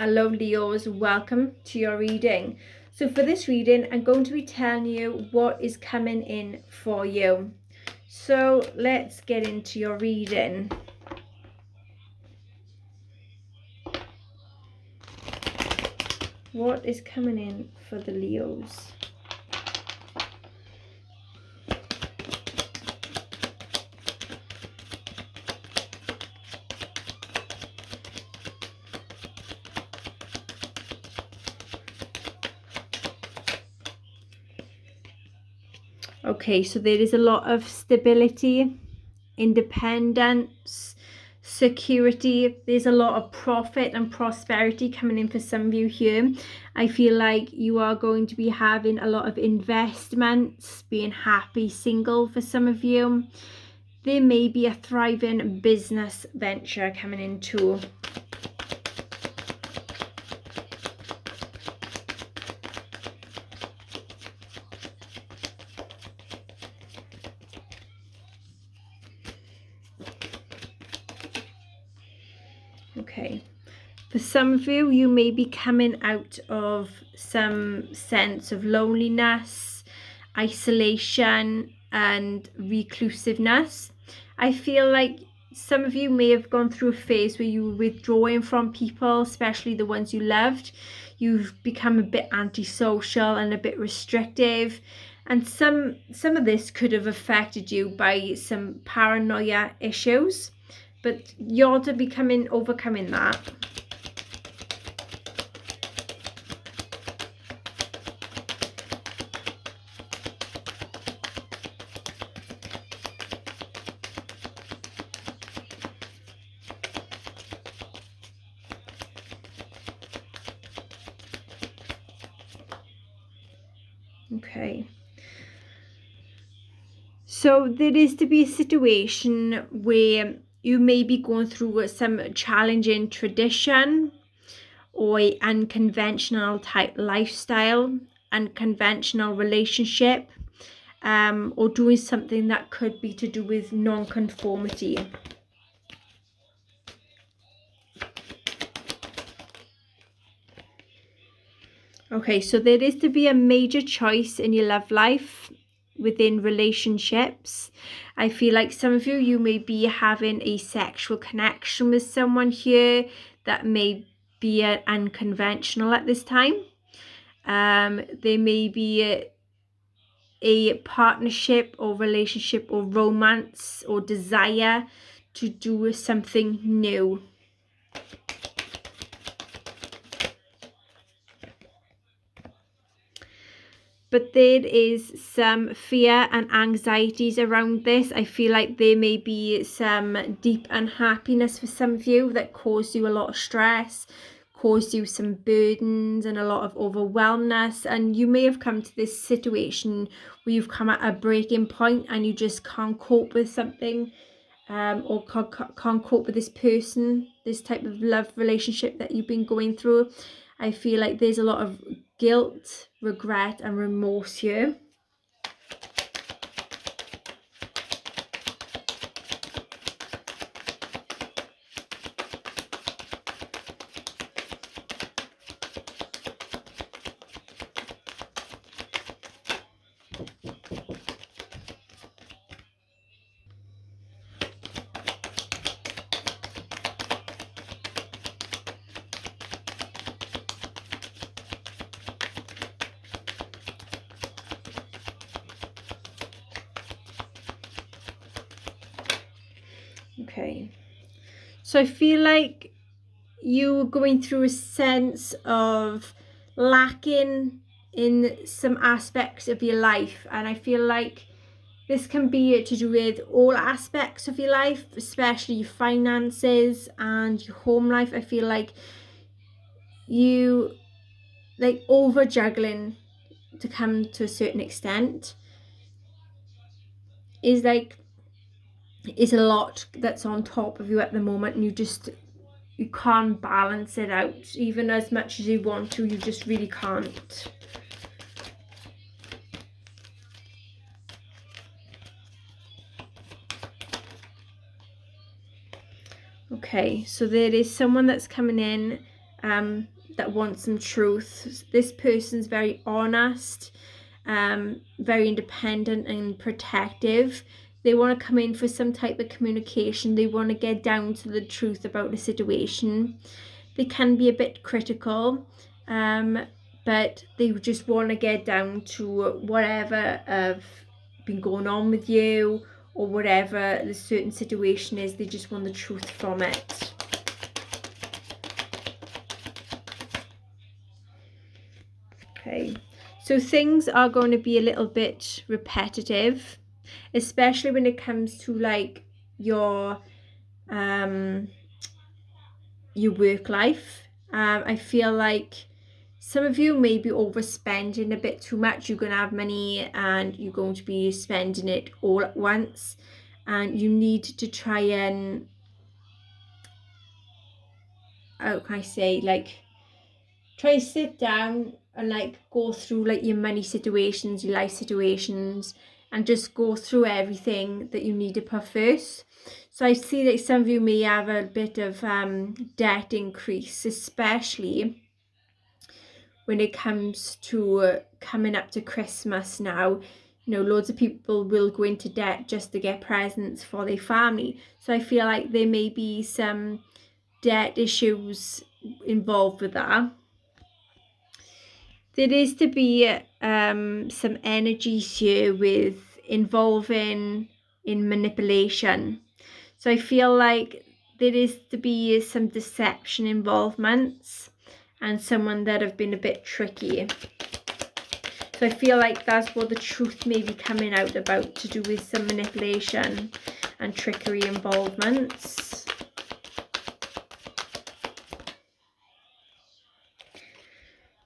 Hello Leos, welcome to your reading. So for this reading, I'm going to be telling you what is coming in for you. So let's get into your reading. What is coming in for the Leos? Okay, so there is a lot of stability, independence, security. There's a lot of profit and prosperity coming in for some of you here. I feel like you are going to be having a lot of investments, being happy single for some of you. There may be a thriving business venture coming in too. Okay. For some of you, you may be coming out of some sense of loneliness, isolation, and reclusiveness. I feel like some of you may have gone through a phase where you were withdrawing from people, especially the ones you loved. You've become a bit antisocial and a bit restrictive. And some of this could have affected you by some paranoia issues. But you're to be overcoming that. Okay. So there is to be a situation where you may be going through some challenging tradition or unconventional type lifestyle, unconventional relationship, or doing something that could be to do with non-conformity. Okay, so there is to be a major choice in your love life within relationships. I feel like some of you may be having a sexual connection with someone here that may be unconventional at this time. There may be a partnership or relationship or romance or desire to do something new. But there is some fear and anxieties around this. I feel like there may be some deep unhappiness for some of you that caused you a lot of stress, caused you some burdens and a lot of overwhelmness. And you may have come to this situation where you've come at a breaking point and you just can't cope with something, or can't cope with this person, this type of love relationship that you've been going through. I feel like there's a lot of guilt, regret, and remorse here. Okay. So I feel like you're going through a sense of lacking in some aspects of your life, and I feel like this can be to do with all aspects of your life, especially your finances and your home life. I feel like you like over juggling to come to a certain extent is a lot that's on top of you at the moment, and you can't balance it out. Even as much as you want to, you just really can't. Okay, so there is someone that's coming in that want some truth. This person's very honest, very independent and protective. They want to come in for some type of communication. They want to get down to the truth about the situation. They can be a bit critical, but they just want to get down to whatever have been going on with you, or whatever the certain situation is. They just want the truth from it. Okay, so things are going to be a little bit repetitive, especially when it comes to like your work life. I feel like some of you may be overspending a bit too much. You're going to have money and you're going to be spending it all at once, and you need to try and, how can I say, like, try to sit down and like go through like your money situations, your life situations, and just go through everything that you need to put first. So I see that some of you may have a bit of debt increase, especially when it comes to coming up to Christmas now. You know, loads of people will go into debt just to get presents for their family. So I feel like there may be some debt issues involved with that. There is to be some energies here with involving in manipulation. So I feel like there is to be some deception involvements and someone that have been a bit tricky. So I feel like that's what the truth may be coming out about, to do with some manipulation and trickery involvements.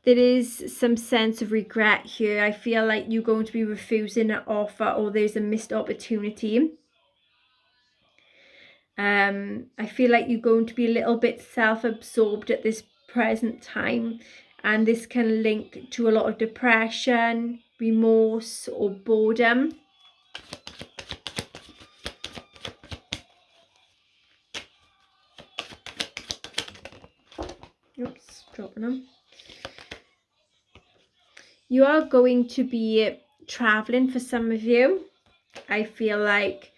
There is some sense of regret here. I feel like you're going to be refusing an offer, or there's a missed opportunity. I feel like you're going to be a little bit self-absorbed at this present time, and this can link to a lot of depression, remorse, or boredom. Oops, dropping them. You are going to be traveling for some of you. I feel like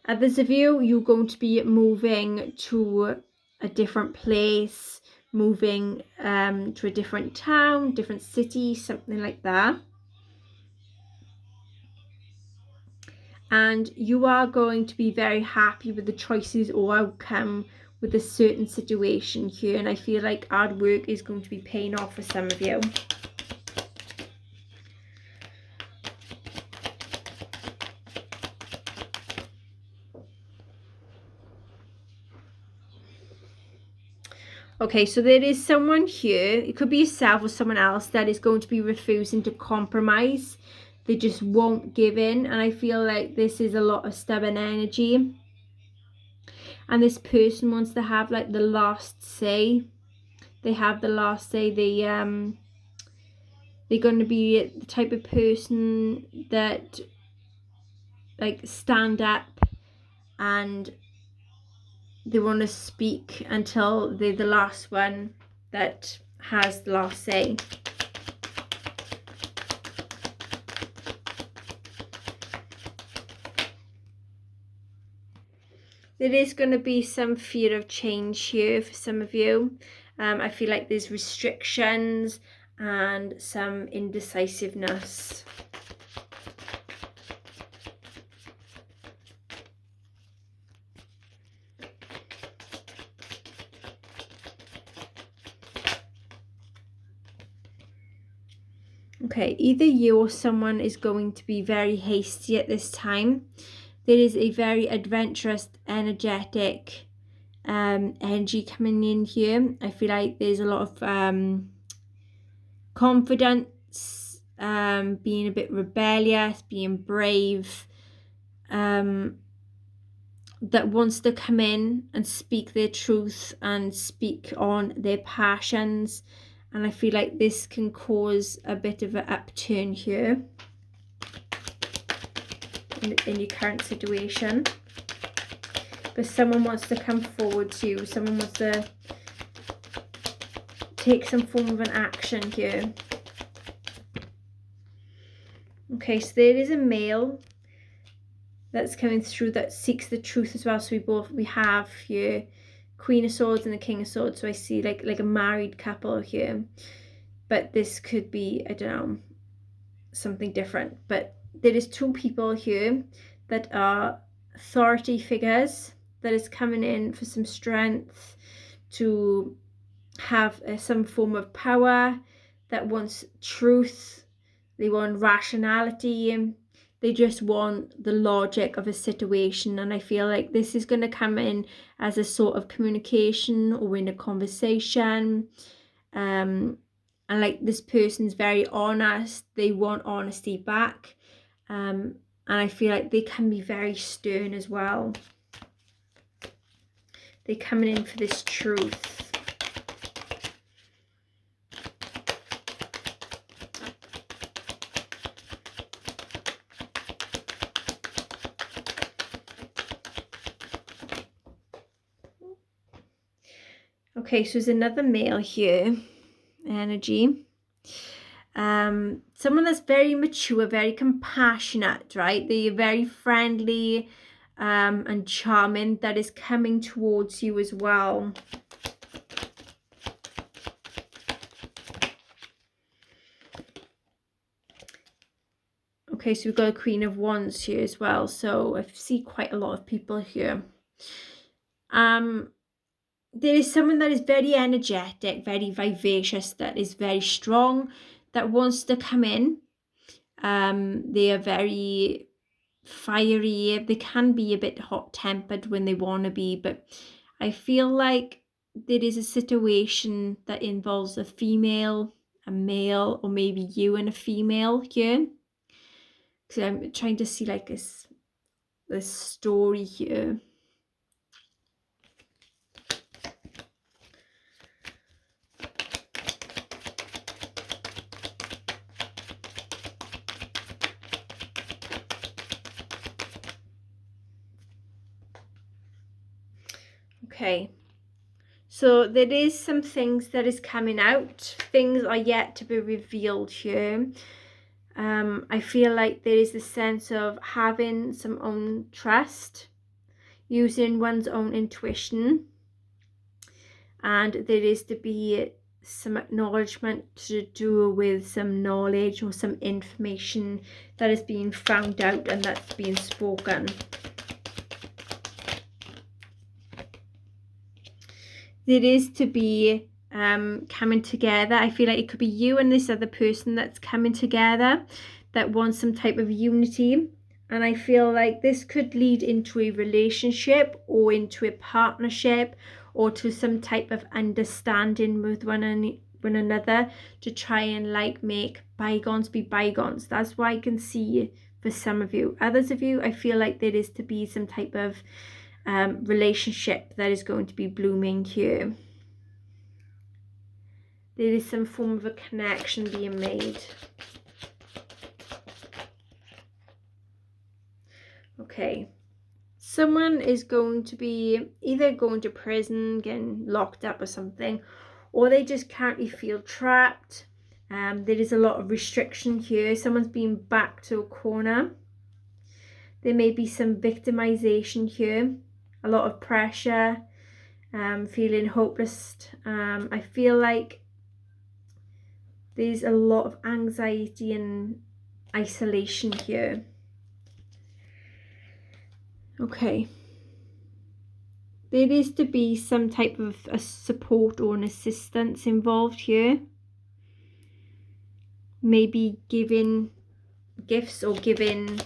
others of you, you're going to be moving to a different place, moving to a different town, different city, something like that. And you are going to be very happy with the choices or outcome with a certain situation here. And I feel like hard work is going to be paying off for some of you. Okay, so there is someone here, it could be yourself or someone else, that is going to be refusing to compromise. They just won't give in, and I feel like this is a lot of stubborn energy. And this person wants to have like the last say. They have the last say. They're going to be the type of person that like stand up, and they want to speak until they're the last one that has the last say. There is going to be some fear of change here for some of you. I feel like there's restrictions and some indecisiveness. Okay, either you or someone is going to be very hasty at this time. There is a very adventurous, energetic energy coming in here. I feel like there's a lot of confidence, being a bit rebellious, being brave, that wants to come in and speak their truth and speak on their passions. And I feel like this can cause a bit of an upturn here in your current situation. But someone wants to come forward to you. Someone wants to take some form of an action here. Okay, so there is a male that's coming through that seeks the truth as well. So we have here Queen of Swords and the King of Swords. So I see like a married couple here, but this could be, I don't know, something different. But there is two people here that are authority figures that is coming in for some strength, to have some form of power, that wants truth, they want rationality, they just want the logic of a situation. And I feel like this is going to come in as a sort of communication or in a conversation, and like this person's very honest, they want honesty back, and I feel like they can be very stern as well. They're coming in for this truth. Okay, so there's another male here, energy. Someone that's very mature, very compassionate, right? They're very friendly and charming, that is coming towards you as well. Okay, so we've got a Queen of Wands here as well. So I see quite a lot of people here. There is someone that is very energetic, very vivacious, that is very strong, that wants to come in. They are very fiery. They can be a bit hot-tempered when they want to be, but I feel like there is a situation that involves a female, a male, or maybe you and a female here. Because I'm trying to see like this story here. Okay, so there is some things that is coming out. Things are yet to be revealed here. I feel like there is a sense of having some own trust, using one's own intuition, and there is to be some acknowledgement to do with some knowledge or some information that is being found out and that's being spoken. There is to be coming together. I feel like it could be you and this other person that's coming together, that wants some type of unity. And I feel like this could lead into a relationship or into a partnership or to some type of understanding with one another, to try and like make bygones be bygones. That's what I can see for some of you. Others of you, I feel like there is to be some type of relationship that is going to be blooming here. There is some form of a connection being made. Okay, someone is going to be either going to prison, getting locked up or something, or they just currently feel trapped. There is a lot of restriction here. Someone's being backed to a corner. There may be some victimization here, a lot of pressure, feeling hopeless. I feel like there's a lot of anxiety and isolation here. Okay. There is to be some type of a support or an assistance involved here. Maybe giving gifts or giving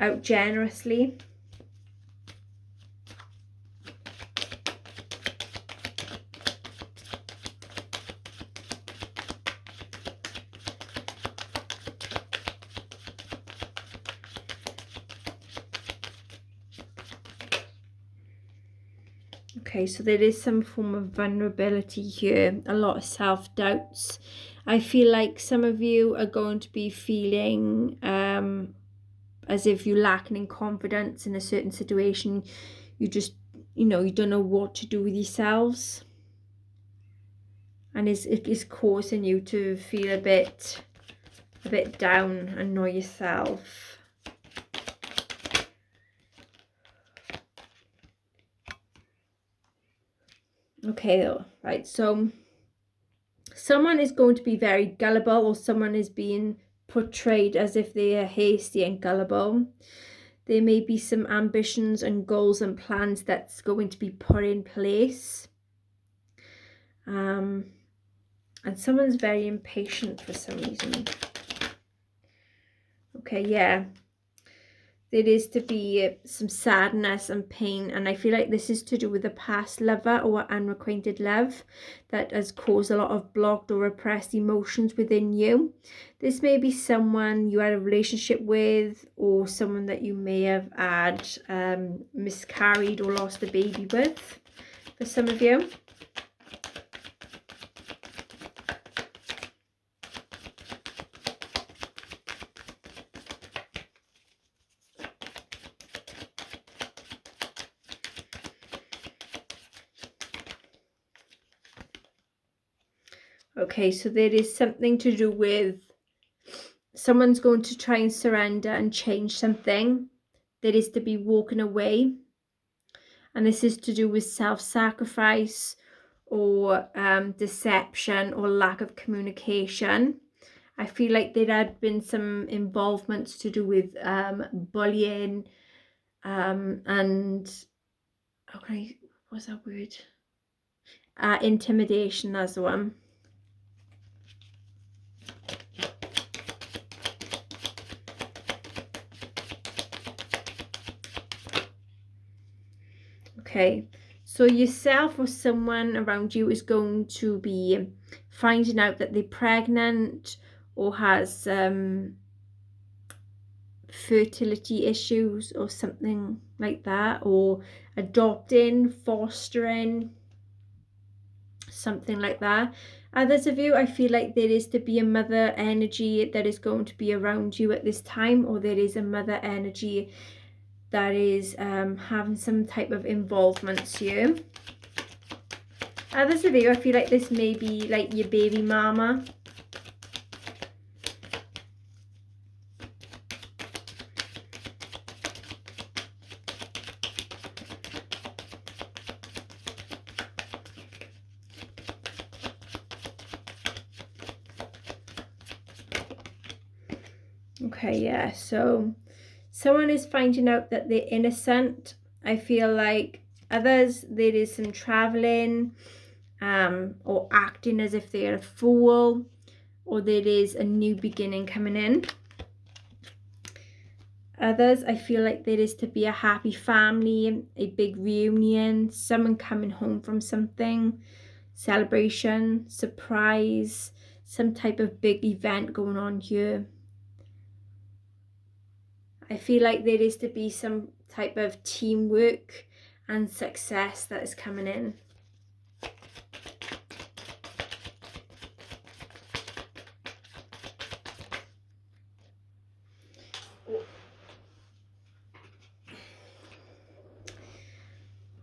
out generously. Okay, so there is some form of vulnerability here, a lot of self-doubts. I feel like some of you are going to be feeling as if you're lacking in confidence in a certain situation. You just, you don't know what to do with yourselves. and it is causing you to feel a bit down and know yourself. Okay, right, so someone is going to be very gullible, or someone is being portrayed as if they are hasty and gullible. There may be some ambitions and goals and plans that's going to be put in place. And someone's very impatient for some reason. Okay, yeah. There is to be some sadness and pain, and I feel like this is to do with a past lover or unrequited love that has caused a lot of blocked or repressed emotions within you. This may be someone you had a relationship with, or someone that you may have had miscarried or lost a baby with, for some of you. Okay, so there is something to do with someone's going to try and surrender and change something. There is to be walking away. And this is to do with self-sacrifice or deception or lack of communication. I feel like there had been some involvements to do with bullying and okay, what's that word? Intimidation, that's the one. Okay, so yourself or someone around you is going to be finding out that they're pregnant or has fertility issues or something like that, or adopting, fostering, something like that. Others of you, I feel like there is to be a mother energy that is going to be around you at this time, or there is a mother energy that is having some type of involvement to you. Others of you, I feel like this may be like your baby mama. Okay, yeah, so someone is finding out that they're innocent. I feel like others, there is some traveling or acting as if they're a fool, or there is a new beginning coming in. Others, I feel like there is to be a happy family, a big reunion, someone coming home from something, celebration, surprise, some type of big event going on here. I feel like there is to be some type of teamwork and success that is coming in.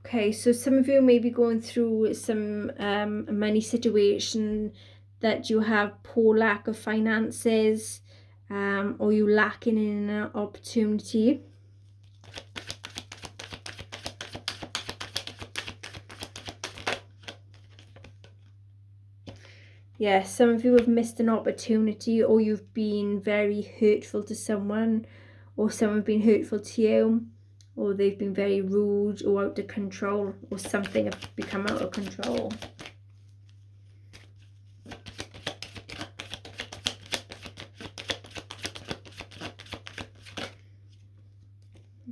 Okay, so some of you may be going through some money situation, that you have poor lack of finances, or you lacking in an opportunity. Yeah, some of you have missed an opportunity, or you've been very hurtful to someone, or someone have been hurtful to you, or they've been very rude or out of control, or something have become out of control.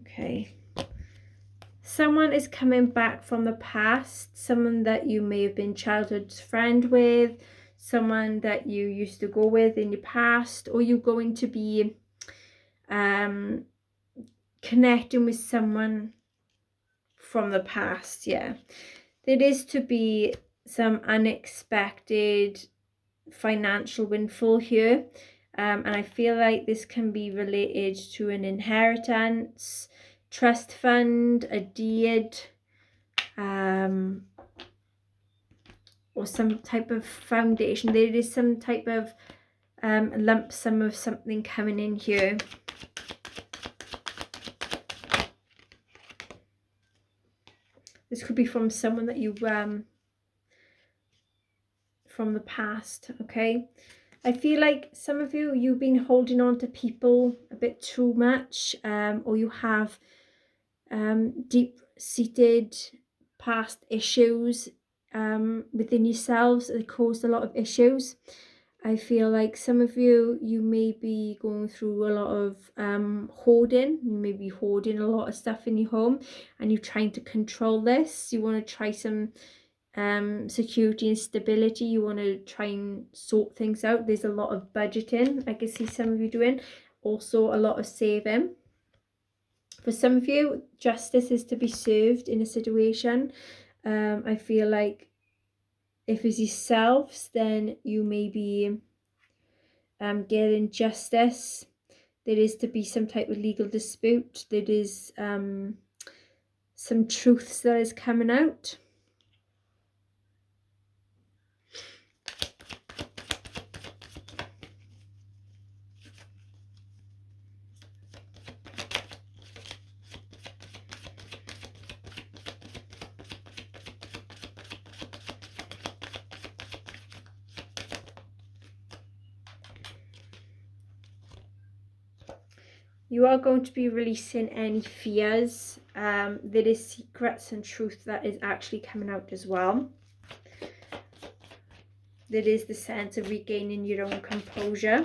Okay. Someone is coming back from the past, someone that you may have been childhood friend with, someone that you used to go with in your past, or you're going to be connecting with someone from the past. Yeah, there is to be some unexpected financial windfall here, and I feel like this can be related to an inheritance, trust fund, a deed, or some type of foundation. There is some type of lump sum of something coming in here. This could be from someone that you from the past. Okay, I feel like some of you, you've been holding on to people a bit too much, or you have deep-seated past issues within yourselves that caused a lot of issues. I feel like some of you, you may be going through a lot of hoarding. You may be hoarding a lot of stuff in your home, and you're trying to control this. You want to try some security and stability. You want to try and sort things out. There's a lot of budgeting I can see some of you doing. Also a lot of saving. For some of you, justice is to be served in a situation. I feel like if it's yourselves, then you may be getting justice. There is to be some type of legal dispute. There is some truths that is coming out. You are going to be releasing any fears. There is secrets and truth that is actually coming out as well. There is the sense of regaining your own composure.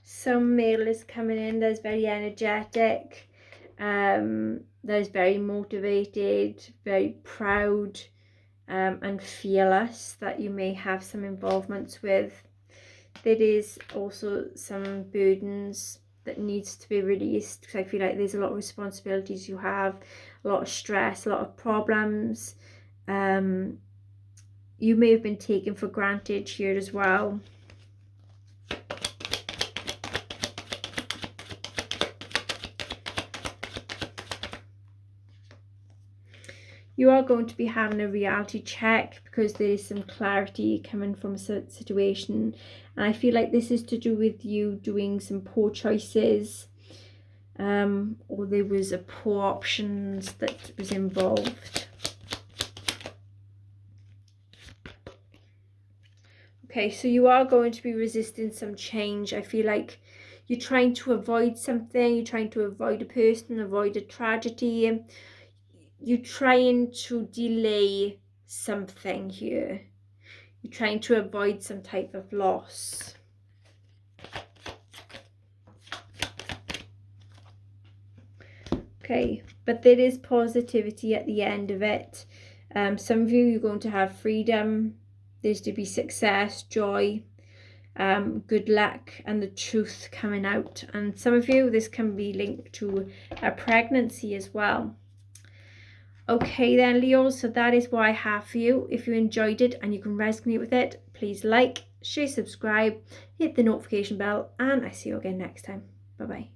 Some male is coming in that's very energetic, that is very motivated, very proud, and fearless, that you may have some involvements with. There is also some burdens that needs to be released, because I feel like there's a lot of responsibilities you have, a lot of stress, a lot of problems. You may have been taken for granted here as well. You are going to be having a reality check, because there is some clarity coming from a situation, and I feel like this is to do with you doing some poor choices, or there was a poor options that was involved. Okay, so you are going to be resisting some change. I feel like you're trying to avoid something, you're trying to avoid a person, avoid a tragedy. You're trying to delay something here. You're trying to avoid some type of loss. Okay, but there is positivity at the end of it. Some of you, you're going to have freedom. There's to be success, joy, good luck, and the truth coming out. And some of you, this can be linked to a pregnancy as well. Okay then, Leo, so that is what I have for you. If you enjoyed it and you can resonate with it, please like, share, subscribe, hit the notification bell, and I see you again next time. Bye bye.